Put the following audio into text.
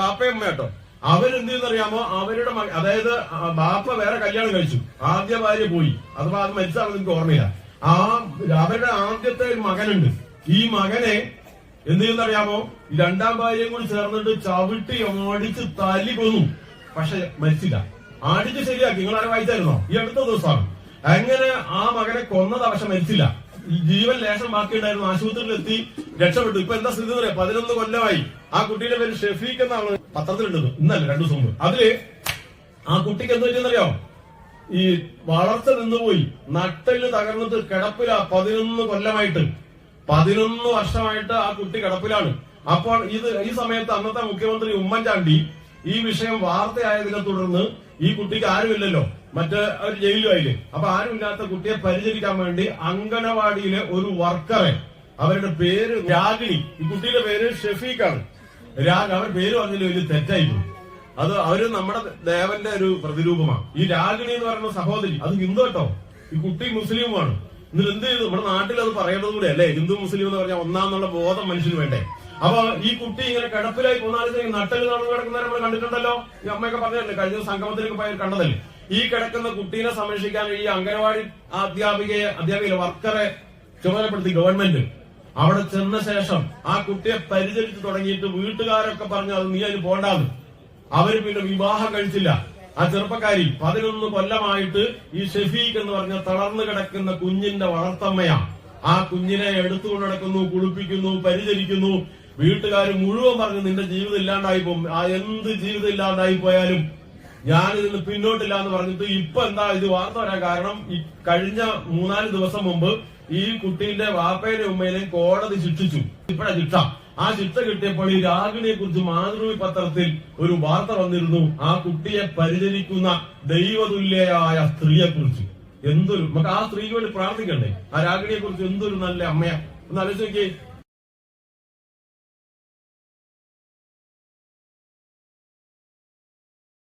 ബാപ്പയമ്മ കേട്ടോ. അവരെന്ത് ചെയ്യുന്നറിയാമോ? അവരുടെ അതായത് ബാപ്പ വേറെ കല്യാണം കഴിച്ചു, ആദ്യ ഭാര്യ പോയി, അഥവാ അത് മരിച്ചാൽ എനിക്ക് ഓർമ്മയില്ല. അവരുടെ ആദ്യത്തെ ഒരു മകനുണ്ട്. ഈ മകനെ എന്ത് ചെയ്യുന്നറിയാമോ? രണ്ടാം ഭാര്യയും കൂടി ചേർന്നിട്ട് ചവിട്ടി ഓടിച്ച് തല്ലി കൊന്നു. പക്ഷെ മരിച്ചില്ല. ആടിച്ച് ശരിയാക്കി. നിങ്ങളാരെ വായിച്ചായിരുന്നോ? ഈ അടുത്ത ദിവസമാണ്. അങ്ങനെ ആ മകനെ കൊന്നത്, പക്ഷെ മരിച്ചില്ല. ജീവൻ ലേശം ബാക്കിയുണ്ടായിരുന്നു. ആശുപത്രിയിലെത്തി, രക്ഷപ്പെട്ടു. ഇപ്പൊ എന്താ സ്ഥിതി പറയാം? 11 കൊല്ലമായി. ആ കുട്ടിയുടെ പേര് ഷെഫീഖ് എന്നാണ് പത്രത്തിലുണ്ടത്. ഇന്നല്ല, 2 ദിവസം മുമ്പ്. അതില് ആ കുട്ടിക്ക് എന്ത് പറ്റിയെന്നറിയാമോ? ഈ വളർച്ച നിന്നുപോയി, നട്ടല് തകർന്നിട്ട് കിടപ്പില. 11 കൊല്ലമായിട്ട്, 11 വർഷമായിട്ട് ആ കുട്ടി കിടപ്പിലാണ്. അപ്പോൾ ഈ സമയത്ത് അന്നത്തെ മുഖ്യമന്ത്രി ഉമ്മൻചാണ്ടി ഈ വിഷയം വാർത്തയായതിനെ തുടർന്ന് ഈ കുട്ടിക്ക് ആരുമില്ലല്ലോ, മറ്റേ ഒരു ജയിലുമായില്ലേ. അപ്പൊ ആരുമില്ലാത്ത കുട്ടിയെ പരിചരിക്കാൻ വേണ്ടി അംഗനവാടിയിലെ ഒരു വർക്കറെ, അവരുടെ പേര് രാഗിണി, ഈ കുട്ടിയുടെ പേര് ഷെഫീഖാണ്. അവർ പേര് പറഞ്ഞതിൽ വലിയ തെറ്റായിരുന്നു. അത് അവര് നമ്മുടെ ദേവന്റെ ഒരു പ്രതിരൂപമാണ്. ഈ രാഗിണി എന്ന് പറയുന്ന സഹോദരി, അത് ഹിന്ദു കേട്ടോ. ഈ കുട്ടി മുസ്ലിമുമാണ്. എന്നിട്ട് എന്ത് ചെയ്തു? നമ്മുടെ നാട്ടിൽ അത് പറയേണ്ടതും കൂടെ അല്ലേ? ഹിന്ദു മുസ്ലിം എന്ന് പറഞ്ഞാൽ ഒന്നാന്നുള്ള ബോധം മനുഷ്യന് വേണ്ടേ? അപ്പൊ ഈ കുട്ടി ഇങ്ങനെ കിടപ്പിലായി പോന്നാലും നട്ടല് നടന്നു കിടക്കുന്നവരെ നമ്മൾ കണ്ടിട്ടുണ്ടല്ലോ. ഈ അമ്മയൊക്കെ പറഞ്ഞല്ലേ, കഴിഞ്ഞ സംഗമത്തിലേക്ക് പോയി കണ്ടതല്ലേ. ഈ കിടക്കുന്ന കുട്ടീനെ സംരക്ഷിക്കാൻ ഈ അംഗനവാടി അധ്യാപികയെ വർക്കറെ ചുമതലപ്പെടുത്തി ഗവൺമെന്റ്. അവിടെ ചെന്ന ശേഷം ആ കുട്ടിയെ പരിചരിച്ചു തുടങ്ങിയിട്ട് വീട്ടുകാരൊക്കെ പറഞ്ഞു അത് നീ അതിന് പോണ്ടാന്ന്. അവര് പിന്നെ വിവാഹം കഴിച്ചില്ല. ആ ചെറുപ്പക്കാരി 11 കൊല്ലമായിട്ട് ഈ ഷെഫീഖ് എന്ന് പറഞ്ഞ തളർന്നു കിടക്കുന്ന കുഞ്ഞിന്റെ വളർത്തമ്മയാ. ആ കുഞ്ഞിനെ എടുത്തുകൊണ്ട് നടക്കുന്നു, കുളിപ്പിക്കുന്നു, പരിചരിക്കുന്നു. വീട്ടുകാർ മുഴുവൻ പറഞ്ഞു നിന്റെ ജീവിതം ഇല്ലാണ്ടായി പോകും, എന്ത് ജീവിതം ഇല്ലാണ്ടായി പോയാലും ഞാനിതിന് പിന്നോട്ടില്ല എന്ന് പറഞ്ഞിട്ട് ഇപ്പൊ എന്താ ഇത് വാർത്ത വരാൻ കാരണം? ഈ കഴിഞ്ഞ 3-4 ദിവസം മുമ്പ് ഈ കുട്ടീന്റെ വാപ്പേനെയും ഉമ്മേനെയും കോടതി ശിക്ഷിച്ചു. ഇപ്പഴാ ശിക്ഷ. ആ ശിക്ഷ കിട്ടിയപ്പോൾ ഈ രാഗിണിയെ കുറിച്ച് മാതൃഭൂമി പത്രത്തിൽ ഒരു വാർത്ത വന്നിരുന്നു. ആ കുട്ടിയെ പരിചരിക്കുന്ന ദൈവതുല്യയായ സ്ത്രീയെ കുറിച്ച്. എന്തൊരു, നമുക്ക് ആ സ്ത്രീക്ക് വേണ്ടി പ്രാർത്ഥിക്കണ്ടേ? ആ രാഗിണിയെ കുറിച്ച് എന്തൊരു നല്ല അമ്മയാ. ഒന്ന് ആലോചിച്ച് നോക്കിയേ.